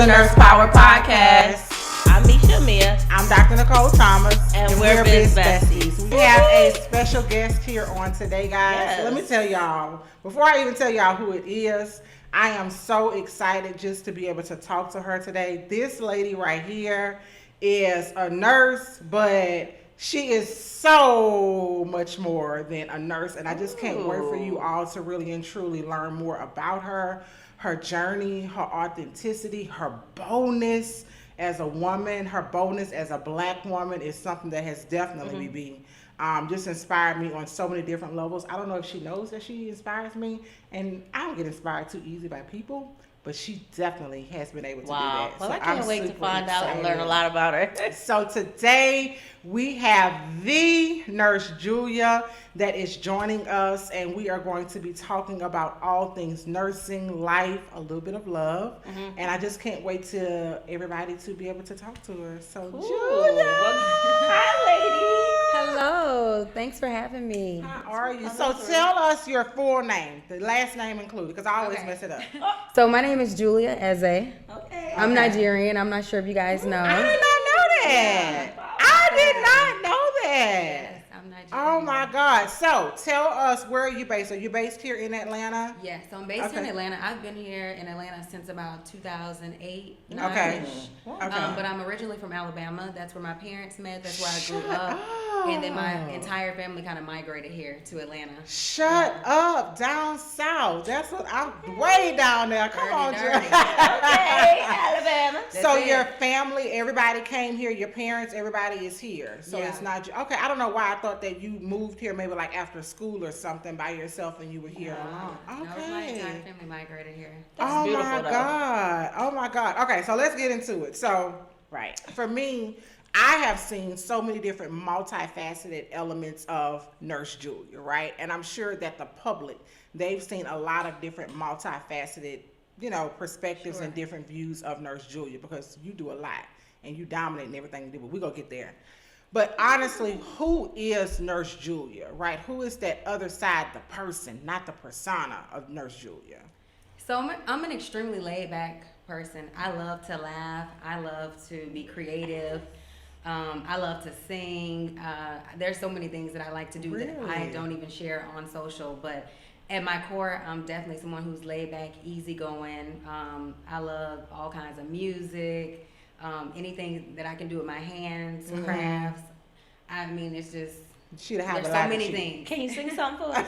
the Nurse Power Podcast. I'm Misha Mia. I'm Dr. Nicole Thomas. And we're Biz Besties. We have a special guest here on today, guys. Yes. Let me tell y'all, before I even tell y'all who it is, I am so excited just to be able to talk to her today. This lady right here is a nurse, but she is so much more than a nurse. And I just can't wait for you all to really and truly learn more about her journey, her authenticity, her boldness as a woman, her boldness as a black woman is something that has definitely been just inspired me on so many different levels. I don't know if she knows that she inspires me, and I don't get inspired too easy by people, but she definitely has been able to do that. Well, so I can't wait to find out and learn a lot about her. So today we have the Nurse Julia that is joining us, and we are going to be talking about all things nursing, life, a little bit of love, and I just can't wait to everybody to be able to talk to her. So Julia, Hi, lady. Hello, thanks for having me. How are you? So tell us your full name, the last name included, because I always mess it up. So my name is Julia Eze. Okay. I'm Nigerian. I'm not sure if you guys know. I did not know that. I did not know that. Yes, I'm Nigerian. Oh my God. So tell us, where are you based? Are you based here in Atlanta? Yes, so I'm based here in Atlanta. I've been here in Atlanta since about 2008. Okay. But I'm originally from Alabama. That's where my parents met. That's where I grew up. And then my entire family kind of migrated here to Atlanta. Shut up, down south. That's what I'm way down there. Come on, Dirty. Julia. Okay, Alabama. So That's your it. family, everybody came here. Your parents, everybody is here. So Yeah. it's not okay. I don't know why I thought that you moved here maybe like after school or something by yourself and you were here alone. No, my entire family migrated here. Oh beautiful, my though. God. Oh my God. Okay, so let's get into it. So, for me, I have seen so many different multifaceted elements of Nurse Julia, right? And I'm sure that the public, they've seen a lot of different multifaceted, perspectives and different views of Nurse Julia, because you do a lot and you dominate in everything you do, but we're going to get there. But honestly, who is Nurse Julia, right? Who is that other side, the person, not the persona of Nurse Julia? So I'm an extremely laid back person. I love to laugh. I love to be creative. I love to sing. There's so many things that I like to do that I don't even share on social. But at my core, I'm definitely someone who's laid back, easygoing. I love all kinds of music, anything that I can do with my hands, crafts. I mean, it's just She'd have there's a so lot many of things. Can you sing something for us?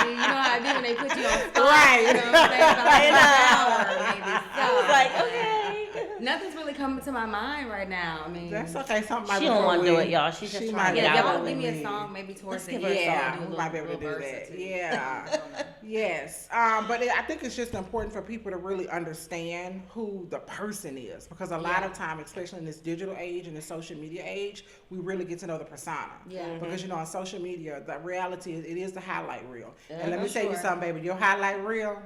See, you know how I do when they put you on spot. Right. You know what I'm saying? About like an hour, maybe. I was like, okay. Nothing's really coming to my mind right now. I mean, That's okay. Something might She be don't want to do going it, y'all. She's just She trying to might get be y'all out want of to it. give me a song maybe towards the give end. her a song. Yeah, Do a we little- might be able to do little verse that. or two. Yeah. Yes. But I think it's just important for people to really understand who the person is, because a lot of time, especially in this digital age and the social media age, we really get to know the persona. Yeah. Because on social media, the reality is it is the highlight reel. And let me for tell you sure. something, baby. Your highlight reel.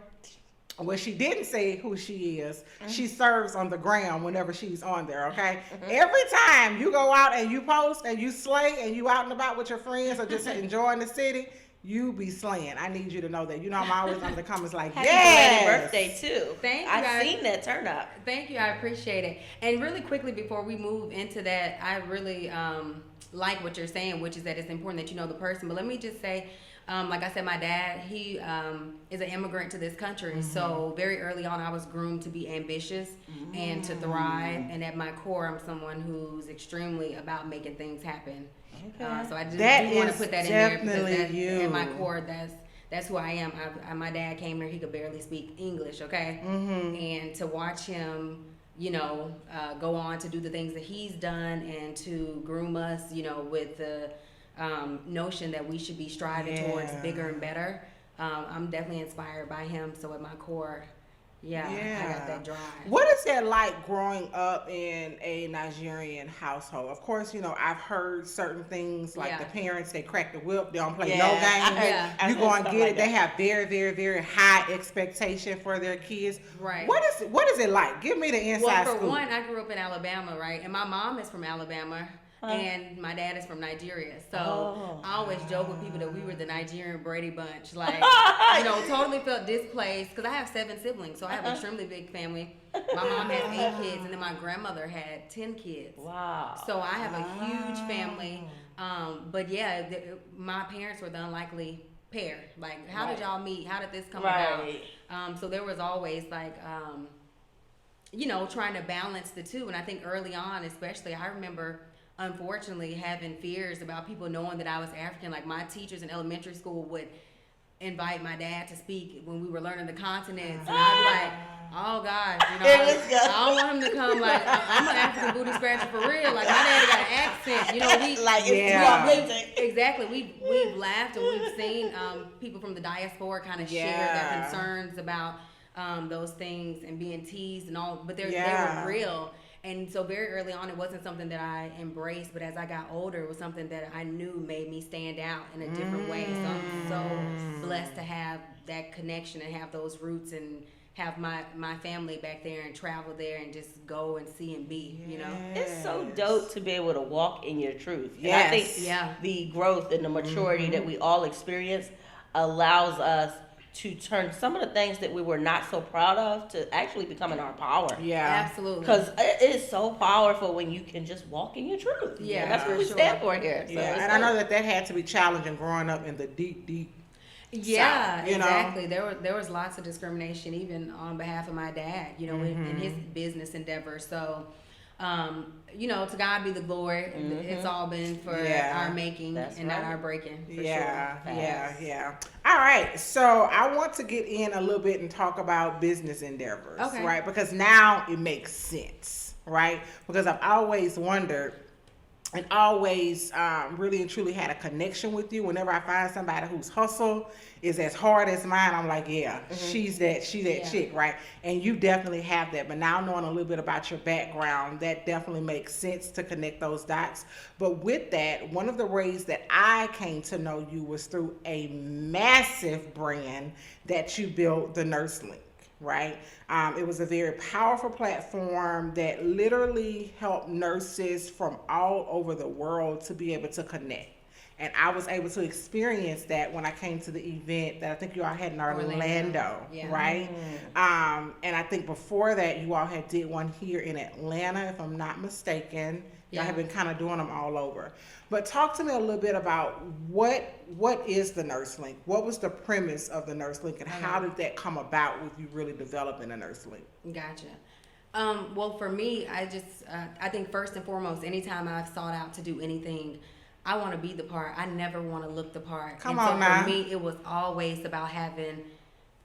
Well, she didn't say who she is. She serves on the ground whenever she's on there, okay? Every time you go out and you post and you slay and you out and about with your friends or just enjoying the city, you be slaying. I need you to know that. I'm always under the comments like, Happy yes! belated birthday, too. Thank you, I guys. seen that turn up. Thank you. I appreciate it. And really quickly before we move into that, I really like what you're saying, which is that it's important that you know the person. But let me just say, like I said, my dad, he is an immigrant to this country. So very early on, I was groomed to be ambitious and to thrive. And at my core, I'm someone who's extremely about making things happen. So I just That do want to is put that in there because definitely that's, you. at my core, that's who I am. My dad came here, he could barely speak English, okay? And to watch him, go on to do the things that he's done and to groom us, with the notion that we should be striving towards bigger and better. I'm definitely inspired by him. So at my core, I got that drive. What is it like growing up in a Nigerian household? Of course, I've heard certain things like the parents, they crack the whip, they don't play no games. You go and get it. They have very, very, very high expectation for their kids. Right. What is it like? Give me the inside Well, for scoop. one, I grew up in Alabama, right? And my mom is from Alabama. And my dad is from Nigeria. So Oh. I always joke with people that we were the Nigerian Brady Bunch. Like, totally felt displaced because I have 7 siblings. So I have an extremely big family. My mom has 8 kids, and then my grandmother had 10 kids. Wow. So I have a huge family. But yeah, my parents were the unlikely pair. Like, how did y'all meet? How did this come about? So there was always like, trying to balance the two. And I think early on, especially, I remember, unfortunately, having fears about people knowing that I was African. Like, my teachers in elementary school would invite my dad to speak when we were learning the continents. And I'd be like, oh gosh, I don't want him to come. Like, I'm an African booty scratcher for real. Like, my dad got an accent. Exactly. We've laughed and we've seen people from the diaspora kind of share their concerns about those things and being teased and all, but they were real. And so very early on, it wasn't something that I embraced, but as I got older, it was something that I knew made me stand out in a different way. So I'm so blessed to have that connection and have those roots and have my family back there and travel there and just go and see and be, It's so dope to be able to walk in your truth. Yes. And I think the growth and the maturity that we all experience allows us to turn some of the things that we were not so proud of to actually become in our power. Yeah. Absolutely. Because it is so powerful when you can just walk in your truth. Yeah, and that's what we stand for here. So and I know that had to be challenging growing up in the deep Yeah, South, exactly. There was lots of discrimination, even on behalf of my dad, in his business endeavors. So, to God be the glory. It's all been for our making not our breaking. For sure. All right, so I want to get in a little bit and talk about business endeavors, right? Because now it makes sense, right? Because I've always wondered and always really and truly had a connection with you. Whenever I find somebody whose hustle is as hard as mine, I'm like, she's that chick, right? And you definitely have that. But now knowing a little bit about your background, that definitely makes sense to connect those dots. But with that, one of the ways that I came to know you was through a massive brand that you built, the Nurse Link. Right? It was a very powerful platform that literally helped nurses from all over the world to be able to connect. And I was able to experience that when I came to the event that I think you all had in Orlando, right? And I think before that, you all had did one here in Atlanta, if I'm not mistaken. Y'all have been kind of doing them all over. But talk to me a little bit about what is the Nurse Link? What was the premise of the Nurse Link, and how did that come about with you really developing a Nurse Link? Gotcha. Well, for me, I think first and foremost, anytime I've sought out to do anything, I want to be the part. I never want to look the part. Come on now. For me, it was always about having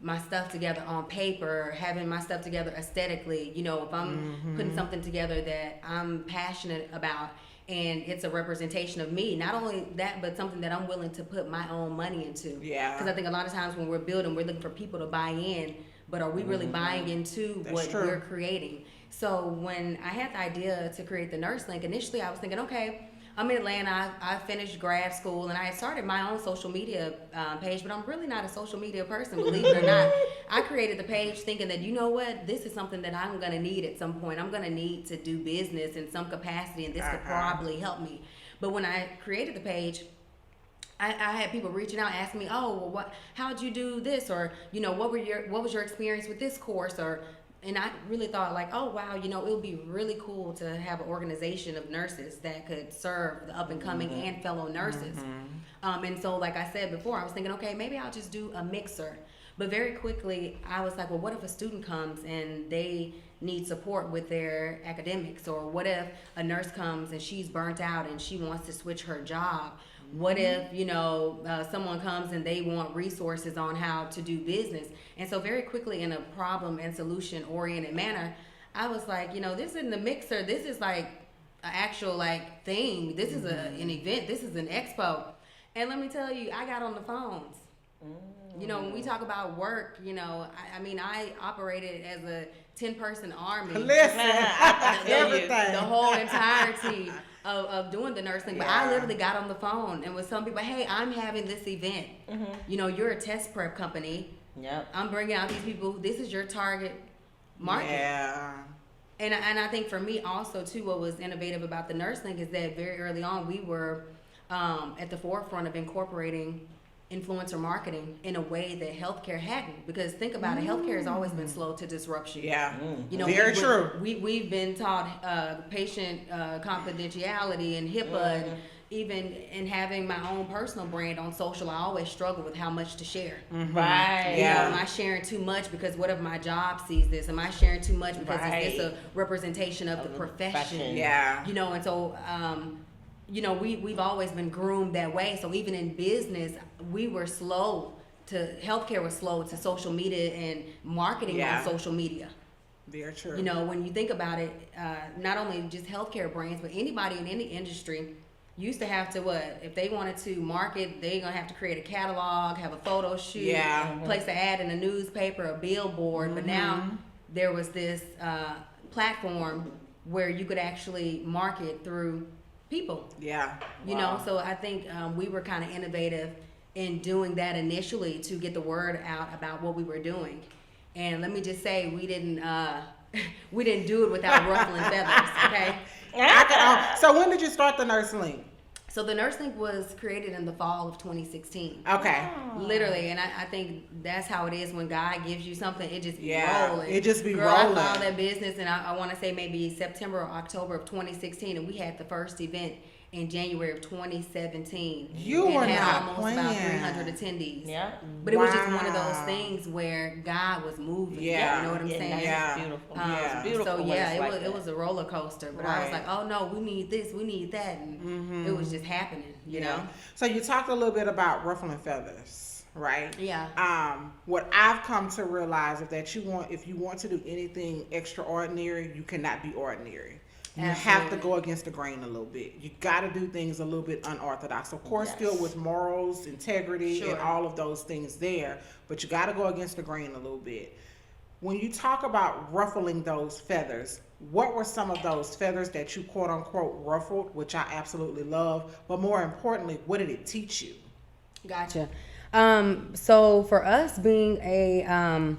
my stuff together on paper, having my stuff together aesthetically. If I'm putting something together that I'm passionate about and it's a representation of me, not only that, but something that I'm willing to put my own money into. Yeah. Because I think a lot of times when we're building, we're looking for people to buy in, but are we really buying into what we're creating? So when I had the idea to create the Nurse Link, initially I was thinking, okay, I'm in Atlanta. I finished grad school and I started my own social media page, but I'm really not a social media person, believe it or not. I created the page thinking that, this is something that I'm going to need at some point. I'm going to need to do business in some capacity, and this could probably help me. But when I created the page, I had people reaching out asking me, how'd you do this? Or, what was your experience with this course? And I really thought it would be really cool to have an organization of nurses that could serve the up and coming and fellow nurses. And so, like I said before, I was thinking, okay, maybe I'll just do a mixer. But very quickly, I was like, well, what if a student comes and they need support with their academics? Or what if a nurse comes and she's burnt out and she wants to switch her job? What if, someone comes and they want resources on how to do business? And so very quickly, in a problem and solution oriented manner, I was like, this isn't a mixer. This is like an actual thing. This is an event. This is an expo. And let me tell you, I got on the phones. When we talk about work, I operated as a 10-person army. Listen, everything. The whole entirety of doing the nursing. But I literally got on the phone and with some people, hey, I'm having this event. You're a test prep company. Yep. I'm bringing out these people. This is your target market. Yeah. And I think for me also too, what was innovative about the Nurse Link is that very early on we were at the forefront of incorporating influencer marketing in a way that healthcare hadn't. Because think about it, healthcare has always been slow to disruption. Yeah, you know, very true. We've been taught patient confidentiality and HIPAA, and even in having my own personal brand on social, I always struggle with how much to share. Right. You know, am I sharing too much because what if my job sees this? Am I sharing too much because is this a representation of the profession? Yeah. You know, and so, you know, we've always been groomed that way. So even in business, we were healthcare was slow to social media and marketing on social media. Very true. You know, when you think about it, not only just healthcare brands, but anybody in any industry used to have to if they wanted to market, they're gonna have to create a catalog, have a photo shoot, place an ad in a newspaper, a billboard. But now there was this platform where you could actually market through people. Yeah. You know, so I think we were kind of innovative in doing that initially to get the word out about what we were doing. And let me just say, we didn't do it without ruffling feathers. Okay. So when did you start the Nurse Link? So the Nurse Link was created in the fall of 2016. Okay. Literally, and I think that's how it is when God gives you something, it just be rolling. It just be Girl, rolling. I found that business, and I want to say maybe September or October of 2016, and we had the first event in January of 2017. You and were had not almost playing. about 300 attendees. Yeah. But it was just one of those things where God was moving. Yeah. You know what I'm saying? Yeah. It's beautiful. Yeah. It's beautiful. So when yeah, it's like it that. was a roller coaster. But I was like, oh no, we need this, we need that, and it was just happening. You know. So you talked a little bit about ruffling feathers, right? Yeah. What I've come to realize is that if you want to do anything extraordinary, you cannot be ordinary. You have to go against the grain a little bit. You got to do things a little bit unorthodox. Of course, still with morals, integrity, and all of those things there, but you got to go against the grain a little bit. When you talk about ruffling those feathers, what were some of those feathers that you quote unquote ruffled, which I absolutely love, but more importantly, what did it teach you? Gotcha. So for us being a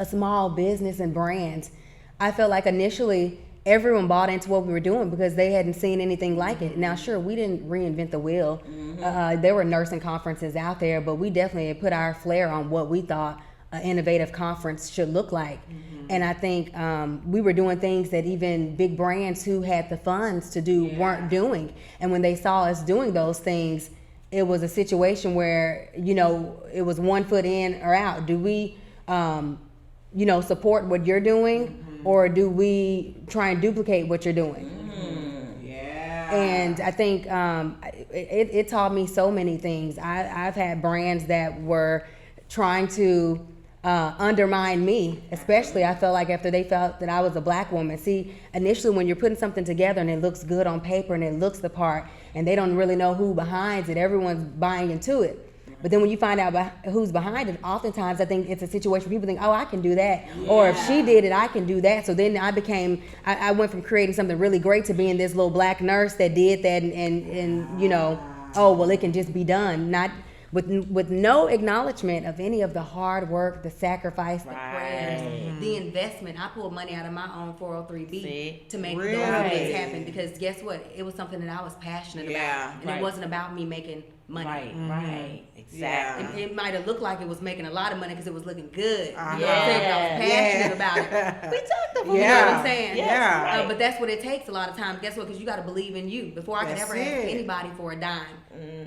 small business and brand, I felt like initially everyone bought into what we were doing because they hadn't seen anything like it. Now, sure, we didn't reinvent the wheel. There were nursing conferences out there, but we definitely put our flair on what we thought an innovative conference should look like. And I think we were doing things that even big brands who had the funds to do weren't doing. And when they saw us doing those things, it was a situation where, you know, it was 1 foot in or out. Do we, you know, support what you're doing? Or do we try and duplicate what you're doing? And I think it taught me so many things. I've had brands that were trying to undermine me, especially I felt like after they felt that I was a black woman. See, initially when you're putting something together and it looks good on paper and it looks the part and they don't really know who behind it, everyone's buying into it. But then when you find out who's behind it, oftentimes I think it's a situation where people think, oh, I can do that. Or if she did it, I can do that. So then I went from creating something really great to being this little black nurse that did that and you know, oh, well, it can just be done. Not with no acknowledgement of any of the hard work, the sacrifice, the prayers, the investment. I pulled money out of my own 403B to make those events happen because guess what? It was something that I was passionate about. And it wasn't about me making money. Right. Exactly. It might have looked like it was making a lot of money because it was looking good. You know what I'm saying? I was passionate about it. We talked about it. You know what I'm saying? Yes, but that's what it takes a lot of times. Guess what? Because you got to believe in you. Before I could ever ask anybody for a dime,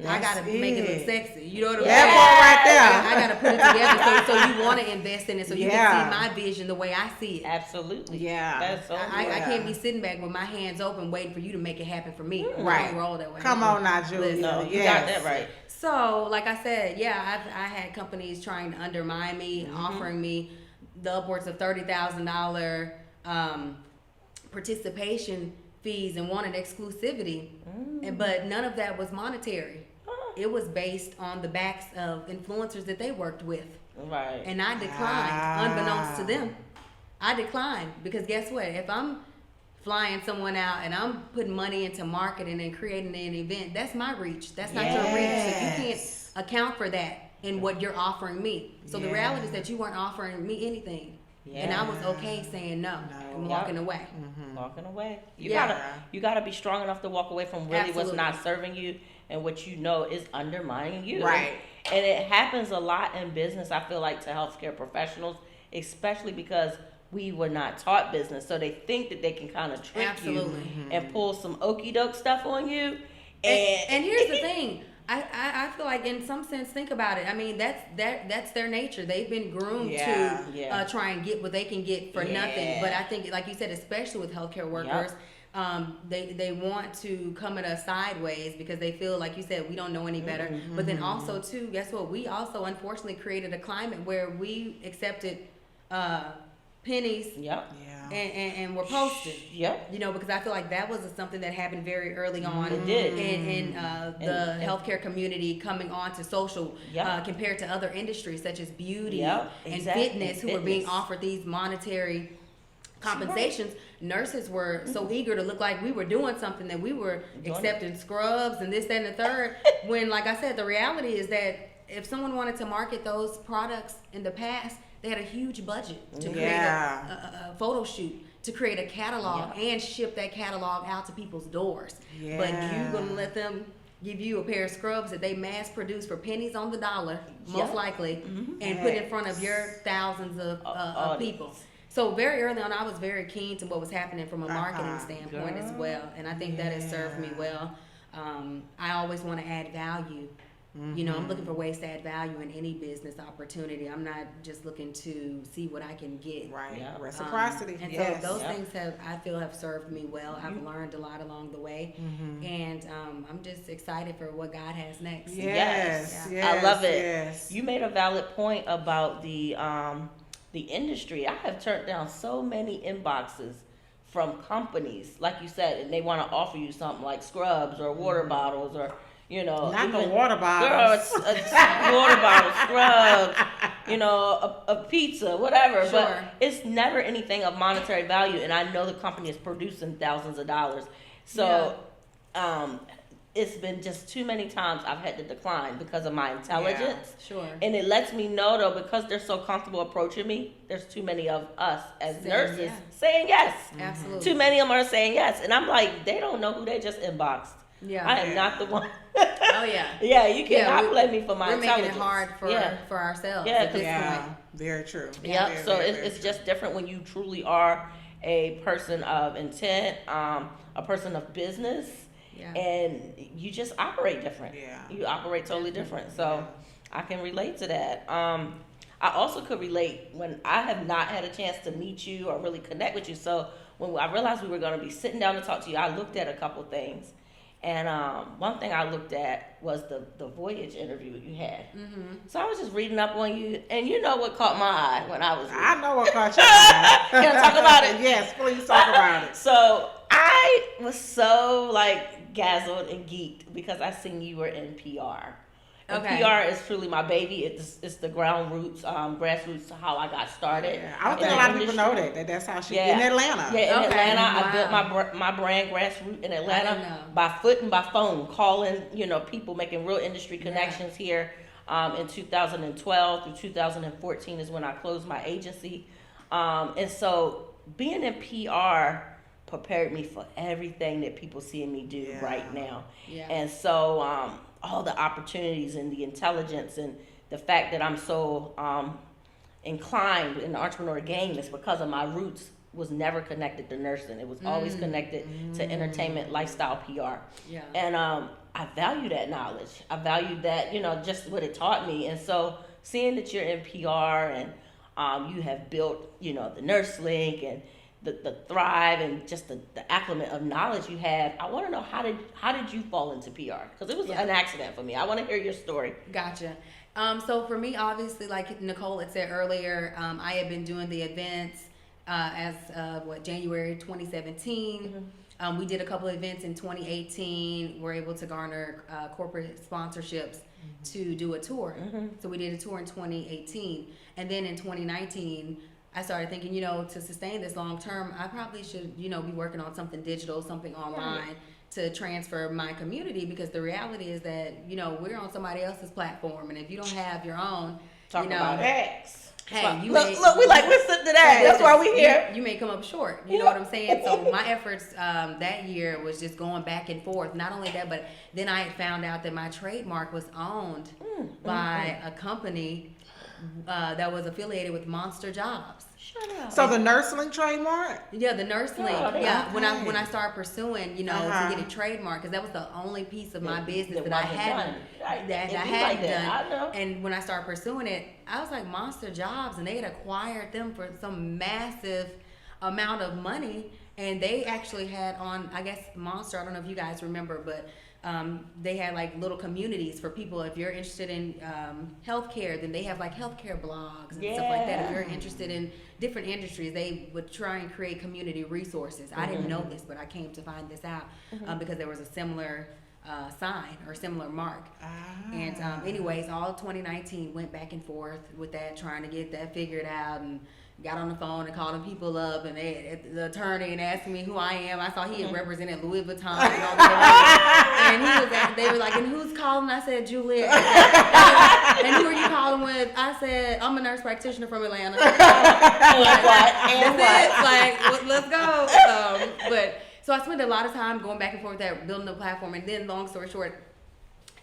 I got to make it look sexy. You know what I'm saying? That part right there. I got to put it together so you want to invest in it so you can see my vision the way I see it. Absolutely. Yeah. That's so I can't be sitting back with my hands open waiting for you to make it happen for me. Right. I don't roll that way. Come on now, Julie. No, you got that right. So, like I said, I had companies trying to undermine me, offering me the upwards of $30,000 participation fees and wanted exclusivity, but none of that was monetary. It was based on the backs of influencers that they worked with. Right. And I declined, unbeknownst to them. I declined because guess what? If I'm flying someone out and I'm putting money into marketing and creating an event, that's my reach. That's not your reach. So you can't account for that in what you're offering me. So the reality is that you weren't offering me anything. And I was okay saying no and walking away. Walking away. You Yeah. gotta be strong enough to walk away from really what's Absolutely. not serving you and what you know is undermining you. Right. And it happens a lot in business, I feel like, to healthcare professionals, especially because we were not taught business. So they think that they can kind of trick Absolutely. you and pull some okey doke stuff on you. And here's the thing. I feel like in some sense, think about it. I mean, that's their nature. They've been groomed to try and get what they can get for nothing. But I think, like you said, especially with healthcare workers, they want to come at us sideways because they feel, like you said, we don't know any better. But then also too, guess what? We also unfortunately created a climate where we accepted pennies. And were posted. You know, because I feel like that was something that happened very early on in the healthcare community coming on to social compared to other industries such as beauty and fitness who were being offered these monetary compensations. Nurses were so eager to look like we were doing something that we were accepting scrubs and this, that, and the third. When, like I said, the reality is that if someone wanted to market those products in the past, they had a huge budget to create a photo shoot, to create a catalog and ship that catalog out to people's doors. But you gonna let them give you a pair of scrubs that they mass produce for pennies on the dollar, most likely, and put in front of your thousands of people. So very early on, I was very keen to what was happening from a marketing standpoint as well, and I think that has served me well. I always want to add value. You know, I'm looking for ways to add value in any business opportunity. I'm not just looking to see what I can get. Right. Reciprocity. And so those things I feel have served me well. I've learned a lot along the way. And I'm just excited for what God has next. Yes. I love it. You made a valid point about the industry. I have turned down so many inboxes from companies, like you said, and they want to offer you something like scrubs or water bottles or, you know, not the water bottles. Girl, water bottles, scrubs, you know, a pizza, whatever. Sure. But it's never anything of monetary value, and I know the company is producing thousands of dollars. So, it's been just too many times I've had to decline because of my intelligence. Sure. And it lets me know, though, because they're so comfortable approaching me, there's too many of us as nurses saying yes. Absolutely. Too many of them are saying yes. And I'm like, they don't know who they just inboxed. I am not the one. You cannot blame me for my intelligence. We're making it hard for ourselves at this point. Very true. So it's just different when you truly are a person of intent, a person of business, and you just operate different. You operate totally different. So I can relate to that. I also could relate when I have not had a chance to meet you or really connect with you. So when I realized we were going to be sitting down to talk to you, I looked at a couple things. And one thing I looked at was the Voyage interview you had. So I was just reading up on you, and you know what caught my eye when I was reading. I know what caught your eye. Can I talk about it? Yes, please talk about it. So I was so like dazzled and geeked because I seen you were in PR. And PR is truly my baby. It's the ground roots, grassroots to how I got started. I don't think a lot of people know that's how she in Atlanta. Yeah, in Atlanta, I built my brand grassroots in Atlanta by foot and by phone, calling people, making real industry connections here. In 2012 through 2014 is when I closed my agency, and so being in PR prepared me for everything that people seeing me do right now. And so all the opportunities and the intelligence and the fact that I'm so inclined in the entrepreneur game is because of my roots was never connected to nursing. It was always connected to entertainment, lifestyle, PR. And I value that knowledge. I value that, just what it taught me. And so seeing that you're in PR and you have built, the Nurse Link and the Thrive and just the acclimate of knowledge you have, I want to know how did you fall into PR? Because it was an accident for me. I want to hear your story. Gotcha. So for me, obviously, like Nicole had said earlier, I had been doing the events as of January 2017. We did a couple of events in 2018. We're able to garner corporate sponsorships to do a tour. So we did a tour in 2018, and then in 2019. I started thinking, to sustain this long term, I probably should, be working on something digital, something online to transfer my community, because the reality is that, we're on somebody else's platform, and if you don't have your own, Talk you know, about X. Hey, you look, we listen to that. That's why we here. You may come up short. You know what I'm saying? So my efforts that year was just going back and forth. Not only that, but then I had found out that my trademark was owned by a company that was affiliated with Monster Jobs. Shut up. So the Nursling trademark? Yeah, the Nursling. Oh, yeah, okay. when I started pursuing, to get a trademark, because that was the only piece of my business that I hadn't done. I know. And when I started pursuing it, I was like, Monster Jobs, and they had acquired them for some massive amount of money, and they actually had on, I guess, Monster. I don't know if you guys remember, but they had like little communities for people. If you're interested in healthcare, then they have like healthcare blogs and stuff like that. If you're interested in different industries, they would try and create community resources. I didn't know this, but I came to find this out because there was a similar sign or similar mark. And anyways, all 2019 went back and forth with that, trying to get that figured out, and got on the phone and called them people up, and the attorney, and asked me who I am. I saw he had represented Louis Vuitton and all that. And they were like, and who's calling? I said, Juliet. And who are you calling with? I said, I'm a nurse practitioner from Atlanta. Let's go. So I spent a lot of time going back and forth with that, building the platform. And then, long story short,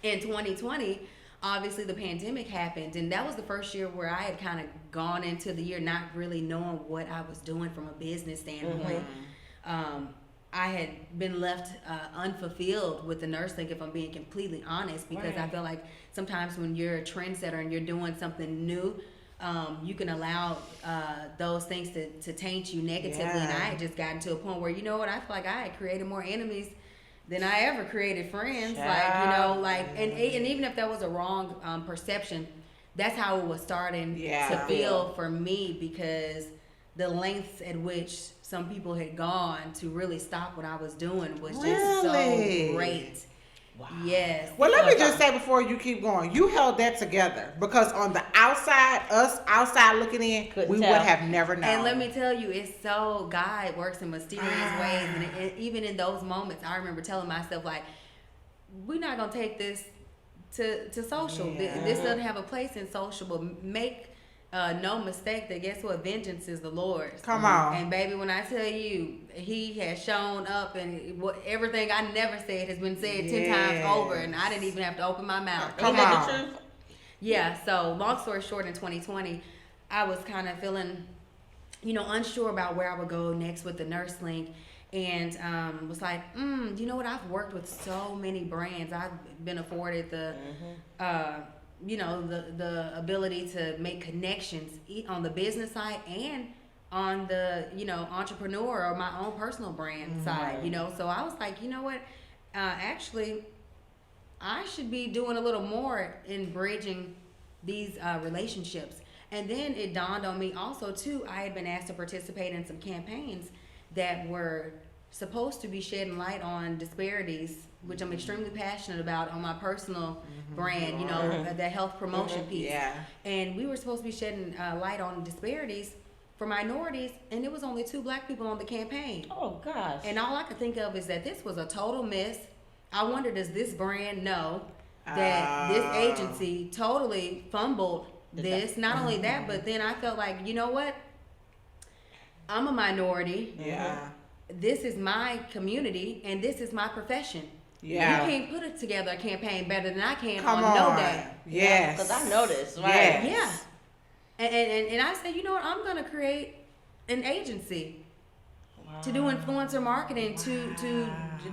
in 2020, obviously the pandemic happened, and that was the first year where I had kind of gone into the year not really knowing what I was doing from a business standpoint. I had been left unfulfilled with the Nursling, if I'm being completely honest, because I feel like sometimes when you're a trendsetter and you're doing something new, you can allow those things to taint you negatively. And I had just gotten to a point where, I feel like I had created more enemies than I ever created friends. And even if that was a wrong perception, that's how it was starting to feel for me, because the lengths at which some people had gone to really stop what I was doing was just so great. Wow. Yes. Well, let me just say before you keep going, you held that together, because on the outside, us outside looking in, would have never known. And let me tell you, it's so, God works in mysterious ways. And even in those moments, I remember telling myself, like, we're not going to take this to social. This doesn't have a place in social, but make no mistake that, guess what? Vengeance is the Lord's. Come on. And baby, when I tell you, he has shown up, and everything I never said has been said 10 times over, and I didn't even have to open my mouth. Come on. Yeah, so long story short, in 2020, I was kind of feeling, unsure about where I would go next with the Nursling, and was like, you know what? I've worked with so many brands. I've been afforded the the ability to make connections on the business side and on the, entrepreneur or my own personal brand side, So I was like, you know what? Actually, I should be doing a little more in bridging these relationships. And then it dawned on me also, too, I had been asked to participate in some campaigns that were supposed to be shedding light on disparities, which I'm extremely passionate about on my personal brand, the health promotion piece. Yeah. And we were supposed to be shedding light on disparities for minorities, and it was only 2 Black people on the campaign. Oh, gosh. And all I could think of is that this was a total miss. I wonder, does this brand know that this agency totally fumbled this? Not only that, but then I felt like, you know what? I'm a minority. Yeah. This is my community, and this is my profession. Yeah. You can't put it together a campaign better than I can Come on on. no day. Yes. Because I know this, right? Yes. Yeah. And I said, you know what? I'm going to create an agency to do influencer marketing, to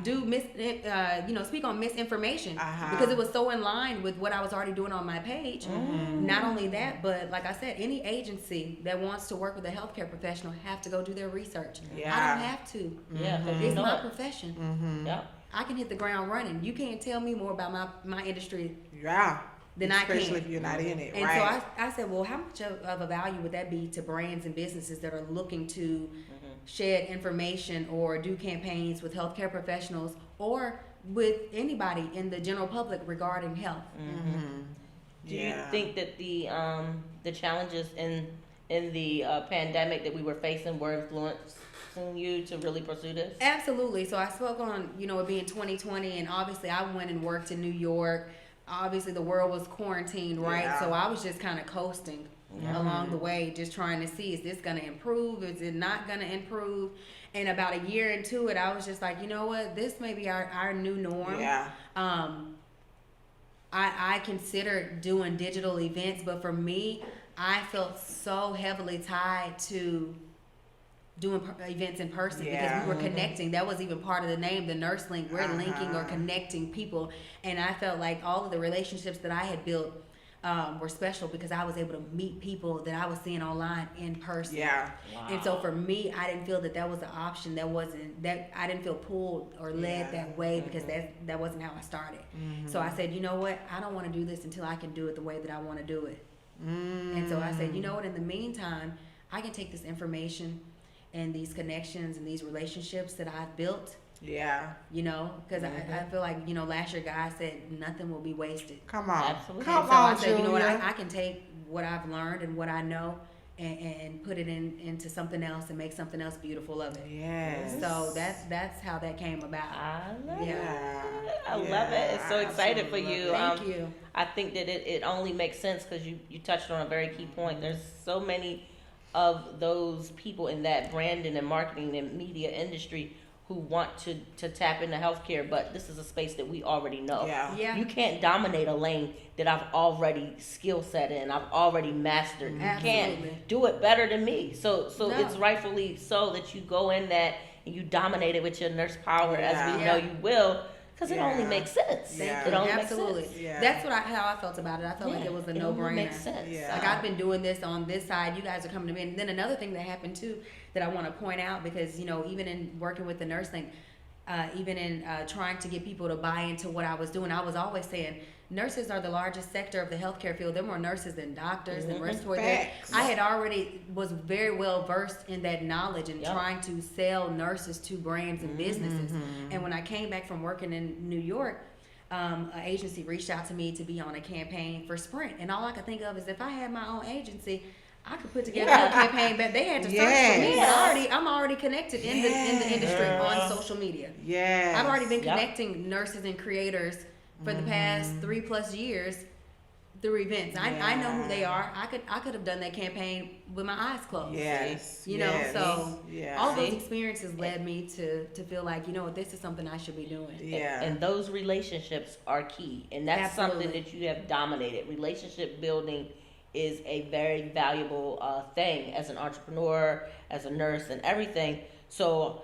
do speak on misinformation, because it was so in line with what I was already doing on my page. Not only that, but like I said, any agency that wants to work with a healthcare professional have to go do their research. Yeah. I don't have to. Yeah, It's my profession. Yeah. I can hit the ground running. You can't tell me more about my industry Yeah. than I can. Especially if you're not in it, and right? so I said, well, how much of a value would that be to brands and businesses that are looking to shed information or do campaigns with healthcare professionals or with anybody in the general public regarding health? Do you think that the challenges in the pandemic that we were facing were influencing you to really pursue this? Absolutely. So I spoke on, it being 2020, and obviously I went and worked in New York obviously the world was quarantined, right? Yeah. So I was just kind of coasting along the way, just trying to see, is this going to improve? Is it not going to improve? And about a year into it, I was just like, you know what? This may be our new norm. Yeah. I considered doing digital events, but for me, I felt so heavily tied to doing events in person because we were connecting. That was even part of the name, the Nurse Link. We're linking or connecting people, and I felt like all of the relationships that I had built were special because I was able to meet people that I was seeing online in person. Yeah. Wow. And so for me, I didn't feel that was an option. I didn't feel pulled or led that way because that wasn't how I started. So I said, you know what? I don't want to do this until I can do it the way that I want to do it. And so I said, you know what? In the meantime, I can take this information and these connections and these relationships that I've built. Yeah. You know, because I feel like, you know, last year God said nothing will be wasted. Come on. Absolutely. Come So on, I said, you know what, Julia. I can take what I've learned and what I know and put it into something else and make something else beautiful of it. Yes. So that's how that came about. I love Yeah. it. I love it. It's so I excited for absolutely you. love Thank you. I think that it only makes sense because you touched on a very key point. There's so many of those people in that branding and marketing and media industry who want to tap into healthcare, but this is a space that we already know. Yeah. Yeah. You can't dominate a lane that I've already skill set in, I've already mastered. You Absolutely. can't do it better than me. So No. it's rightfully so that you go in that and you dominate it with your nurse power as we Yeah. know you will, because it only Yeah. makes sense. Yeah. It only Absolutely. makes sense. Yeah. That's how I felt about it. I felt like it was a only no-brainer. makes sense. Yeah. Like I've been doing this on this side, you guys are coming to me. And then another thing that happened too that I want to point out, because you know, even in working with the Nurse Link, even in trying to get people to buy into what I was doing, I was always saying nurses are the largest sector of the healthcare field. There are more nurses than doctors and respiratory. Facts. I had already was very well versed in that knowledge and Yep. trying to sell nurses to brands and businesses. And when I came back from working in New York, an agency reached out to me to be on a campaign for Sprint, and all I could think of is if I had my own agency, I could put together a campaign, but they had to search for me. Yes. I'm already connected in the industry on social media. Yes. I've already been Yep. connecting nurses and creators for the past 3+ years through events. I know who they are. I could have done that campaign with my eyes closed. Yes. You know, Yes. so Yeah. all those See? experiences led me to feel like, you know what, this is something I should be doing. Yeah. And those relationships are key. And that's something Absolutely. that you have dominated. Relationship building is a very valuable thing as an entrepreneur, as a nurse, and everything. So,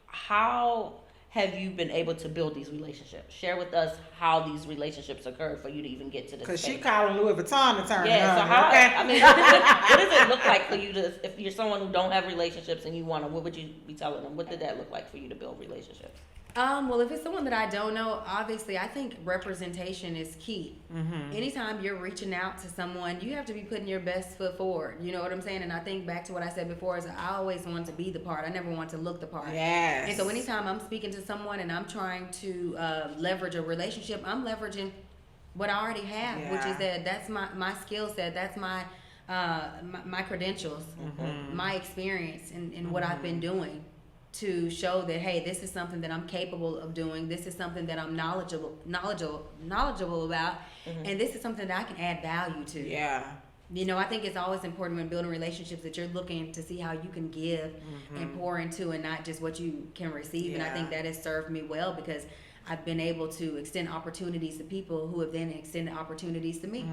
how have you been able to build these relationships? Share with us how these relationships occurred for you to even get to this Because she space. calling Louis Vuitton to turn Yeah, it so on. how, Okay. I mean, what does it look like for you to, if you're someone who don't have relationships and you want to, what would you be telling them? What did that look like for you to build relationships? Well, if it's someone that I don't know, obviously I think representation is key. Anytime you're reaching out to someone, you have to be putting your best foot forward. You know what I'm saying? And I think back to what I said before is I always want to be the part. I never want to look the part. Yes. And so anytime I'm speaking to someone and I'm trying to leverage a relationship, I'm leveraging what I already have, which is that's my skill set. That's my credentials, my experience, and what I've been doing to show that, hey, this is something that I'm capable of doing. This is something that I'm knowledgeable about, and this is something that I can add value to. Yeah. You know, I think it's always important when building relationships that you're looking to see how you can give and pour into, and not just what you can receive. And I think that has served me well because I've been able to extend opportunities to people who have then extended opportunities to me.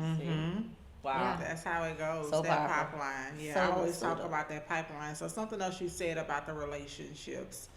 Wow. Yeah. That's how it goes. So that powerful. pipeline. Yeah, So I always so talk dope. about that pipeline. So something else you said about the relationships.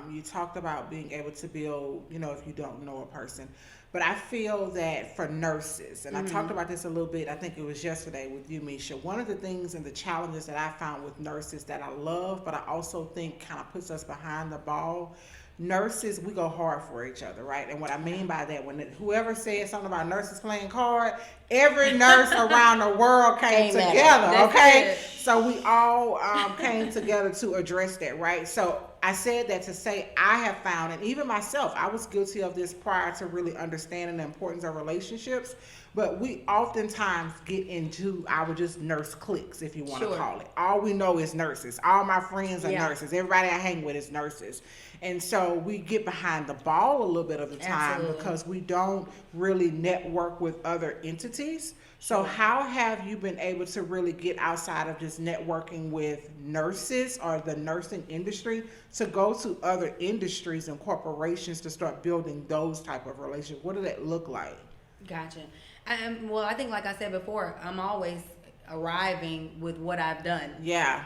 You talked about being able to build, you know, if you don't know a person. But I feel that for nurses, and I talked about this a little bit, I think it was yesterday with you, Misha. One of the things and the challenges that I found with nurses that I love, but I also think kind of puts us behind the ball. Nurses, we go hard for each other, right? And what I mean by that, when whoever said something about nurses playing card, every nurse around the world came Came at it. together, That's okay? it. So we all came together to address that, right? So I said that to say I have found, and even myself, I was guilty of this prior to really understanding the importance of relationships. but we oftentimes get into our just nurse cliques, if you want to Sure. call it. All we know is nurses. All my friends are Yeah. nurses. Everybody I hang with is nurses. And so we get behind the ball a little bit of the time Absolutely. because we don't really network with other entities. So how have you been able to really get outside of just networking with nurses or the nursing industry to go to other industries and corporations to start building those type of relationships? What did that look like? Gotcha. Well, I think, like I said before, I'm always arriving with what I've done. Yeah.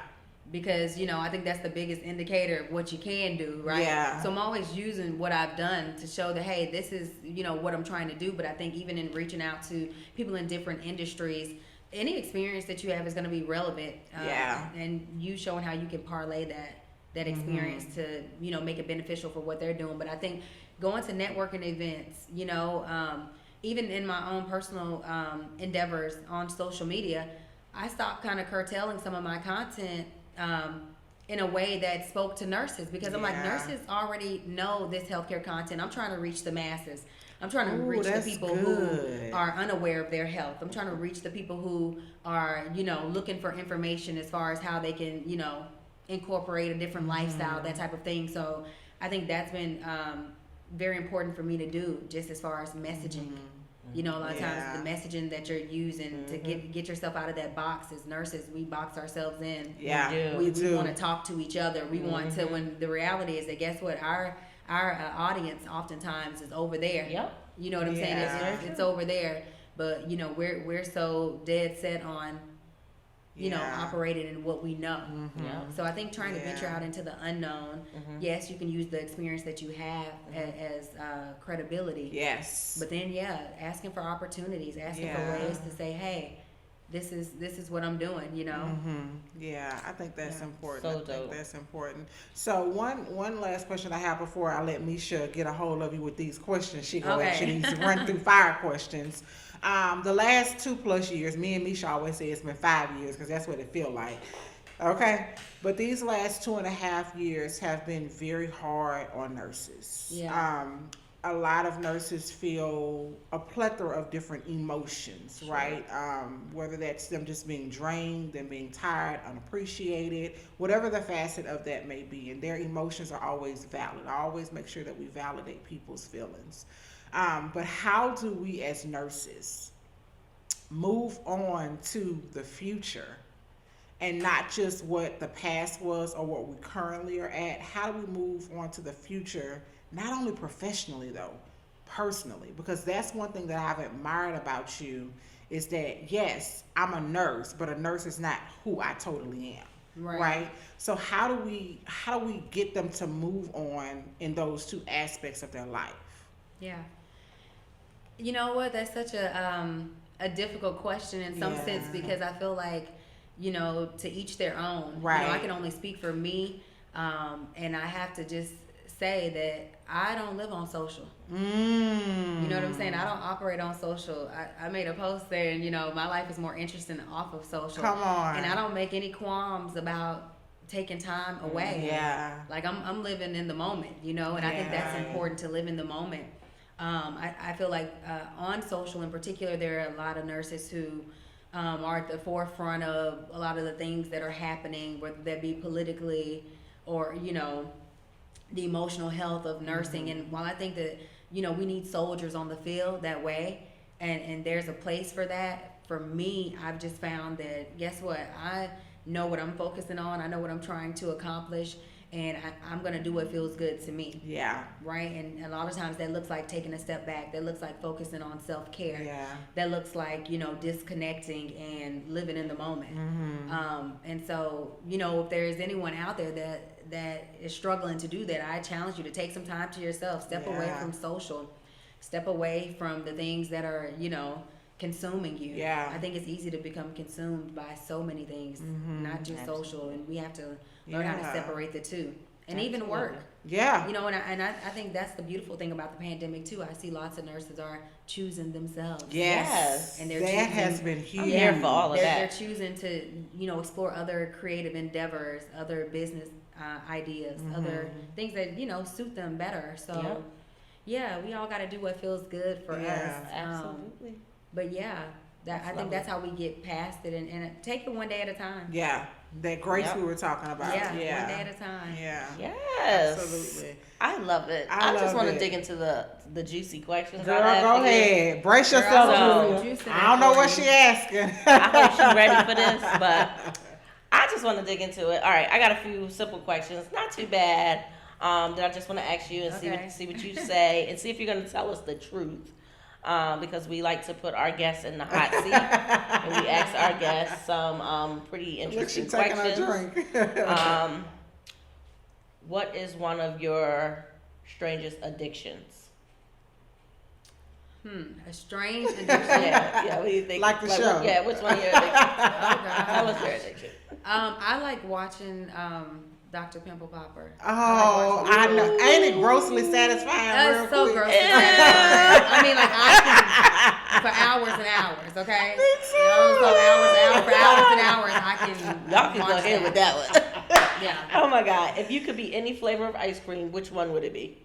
Because, I think that's the biggest indicator of what you can do, right? Yeah. So I'm always using what I've done to show that, hey, this is, what I'm trying to do. But I think even in reaching out to people in different industries, any experience that you have is going to be relevant. Yeah. And you showing how you can parlay that experience to, make it beneficial for what they're doing. But I think going to networking events, even in my own personal endeavors on social media, I stopped kind of curtailing some of my content in a way that spoke to nurses, because I'm like, nurses already know this healthcare content. I'm trying to reach the masses. I'm trying to reach the people who are unaware of their health. I'm trying to reach the people who are, looking for information as far as how they can, incorporate a different lifestyle, that type of thing. So I think that's been very important for me to do, just as far as messaging. A lot of times the messaging that you're using to get yourself out of that box. As nurses, we box ourselves in. Yeah, we want to talk to each other. We want to, when the reality is that, guess what, our audience oftentimes is over there. Yep. You know what I'm saying? It's over there. But we're so dead set on operating in what we know. Yeah. So I think trying to venture out into the unknown, yes, you can use the experience that you have as credibility. Yes. But then, asking for opportunities, asking for ways to say, hey, this is what I'm doing, Yeah, I think that's important. So I think that's important. So one last question I have before I let Misha get a hold of you with these questions. She go actually run through fire questions. The last 2+ years, me and Misha always say it's been 5 years because that's what it feel like. Okay, but these last 2.5 years have been very hard on nurses. Yeah. A lot of nurses feel a plethora of different emotions, right? Whether that's them just being drained, them being tired, unappreciated, whatever the facet of that may be. And their emotions are always valid. I always make sure that we validate people's feelings. But how do we as nurses move on to the future and not just what the past was or what we currently are at? How do we move on to the future, not only professionally though, personally? Because that's one thing that I've admired about you is that, yes, I'm a nurse, but a nurse is not who I totally am. Right? So how do we get them to move on in those two aspects of their life? Yeah. You know what? That's such a difficult question in some sense, because I feel like, to each their own. Right. I can only speak for me, and I have to just say that I don't live on social. You know what I'm saying? I don't operate on social. I made a post there, and my life is more interesting off of social. Come on. And I don't make any qualms about taking time away. Yeah. Like I'm living in the moment, and I think that's important, to live in the moment. I feel like on social in particular, there are a lot of nurses who are at the forefront of a lot of the things that are happening, whether that be politically or, the emotional health of nursing. And while I think that, we need soldiers on the field that way, and there's a place for that, for me, I've just found that, guess what? I know what I'm focusing on. I know what I'm trying to accomplish. And I'm going to do what feels good to me. Yeah. Right? And a lot of times that looks like taking a step back. That looks like focusing on self-care. Yeah. That looks like, disconnecting and living in the moment. And so, if there is anyone out there that is struggling to do that, I challenge you to take some time to yourself. Step away from social. Step away from the things that are, consuming you. Yeah. I think it's easy to become consumed by so many things, not just social. And we have to learn how to separate the two, and even work. Yeah. And I think that's the beautiful thing about the pandemic too. I see lots of nurses are choosing themselves. Yes. And they're that choosing, has been huge. I'm here for all of that. They're choosing to, explore other creative endeavors, other business ideas, other things that, suit them better. So, yeah, we all got to do what feels good for us. Absolutely. But yeah, I think that's how we get past it and take it one day at a time. Yeah, that grace we were talking about. Yeah, one day at a time. Yeah. Yes. Absolutely. I love it. I just want to dig into the juicy questions. Girl, go ahead. Brace yourself, Julia. I don't know what she asking. I hope she's ready for this, but I just want to dig into it. All right, I got a few simple questions. Not too bad. That I just want to ask you and see what you say and see if you're going to tell us the truth. Because we like to put our guests in the hot seat and we ask our guests some pretty interesting questions. What is one of your strangest addictions? A strange addiction. Yeah. What do you think? Like the show. Which one of your addictions? Tell us your addiction. I like watching Dr. Pimple Popper. Oh, I know. Ain't it grossly satisfying? That's so grossly satisfying. I mean, like, I can, for hours and hours, okay? For hours and hours, I can. Y'all can go ahead with that one. Yeah. Oh my God. If you could be any flavor of ice cream, which one would it be?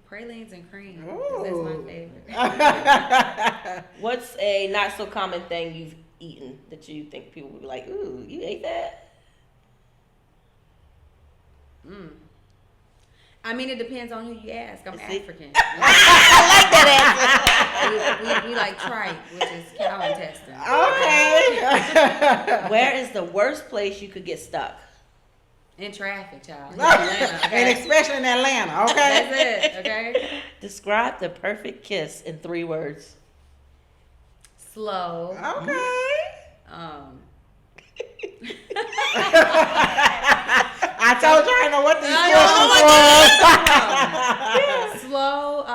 Pralines and cream. That's my favorite. What's a not so common thing you've eaten that you think people would be like, ooh, you ate that? I mean, it depends on who you ask. I'm African. I like that answer. we like tripe, which is cow intestine. Okay. Where is the worst place you could get stuck? In traffic, child. In Atlanta, okay? And especially in Atlanta, okay? That's it, okay? Describe the perfect kiss in 3 words. Slow. Okay. I told you I didn't know what these questions were. Slow,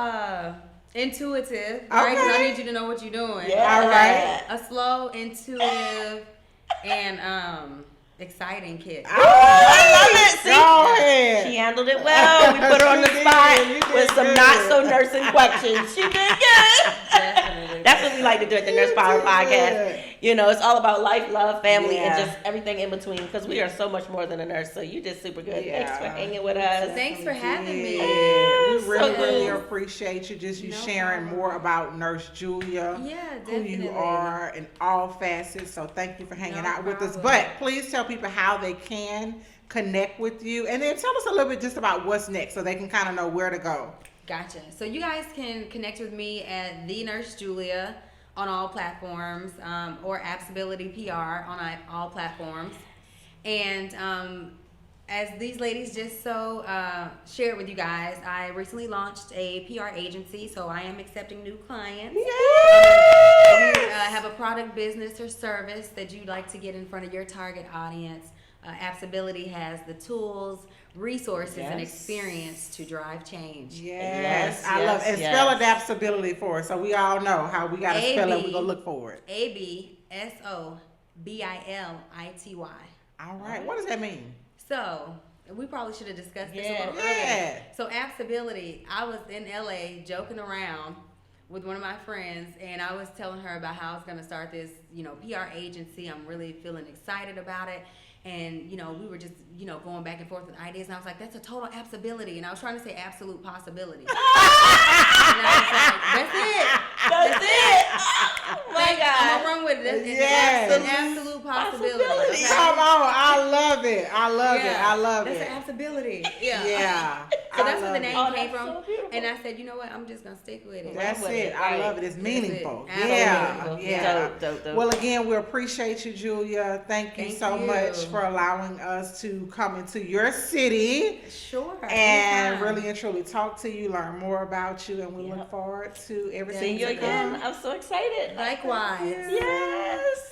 intuitive, right? Because I need you to know what you're doing. Yeah. All right. A slow, intuitive, and exciting kiss. Oh, I love it. See? Go ahead. She handled it well. We put her on the spot with some not so nursing questions. She did good. Definitely. That's what we like to do at the Nurse Power Podcast. You know, it's all about life, love, family, and just everything in between because we are so much more than a nurse. So you did super good. Yeah. Thanks for hanging with us. Thanks for having me. We really, So really cool. appreciate you No sharing problem. more about Nurse Julia, Yeah, who definitely. you are in all facets. So thank you for hanging No out with us. problem. But please tell people how they can connect with you, and then tell us a little bit just about what's next, so they can kind of know where to go. Gotcha. So you guys can connect with me at The Nurse Julia on all platforms, or Appsability PR on all platforms. And as these ladies just shared with you guys, I recently launched a PR agency, so I am accepting new clients. If you have a product, business, or service that you'd like to get in front of your target audience, Appsability has the tools, resources, and experience to drive change. Yes, I love it. And spell adaptability for us, so we all know how we got to spell it. We're going to look for it. ABSOBILITY. All right. What does that mean? So, we probably should have discussed this a little Yeah. earlier. So, Appsability, I was in LA joking around with one of my friends, and I was telling her about how I was going to start this, PR agency. I'm really feeling excited about it. And, we were just, going back and forth with ideas. And I was like, that's a total Appsability. And I was trying to say absolute possibility. And I was like, that's it. That's it. Oh my God. I'm going to run with it. That's an absolute possibility. Okay? Come on. I love it. I love it. I love that's it. That's an Appsability. Yeah. Yeah. So that's where the name Oh, came that's from. so beautiful. And I said, you know what? I'm just going to stick with it. That's it. I love it. It's meaningful. That's it. Yeah. Absolutely. Yeah. Dope. Well, again, we appreciate you, Julia. Thank you so much for allowing us to come into your city. Sure. And anytime. really and truly talk to you, learn more about you, and we look forward to everything. See you again. I'm so excited. Likewise. Yes.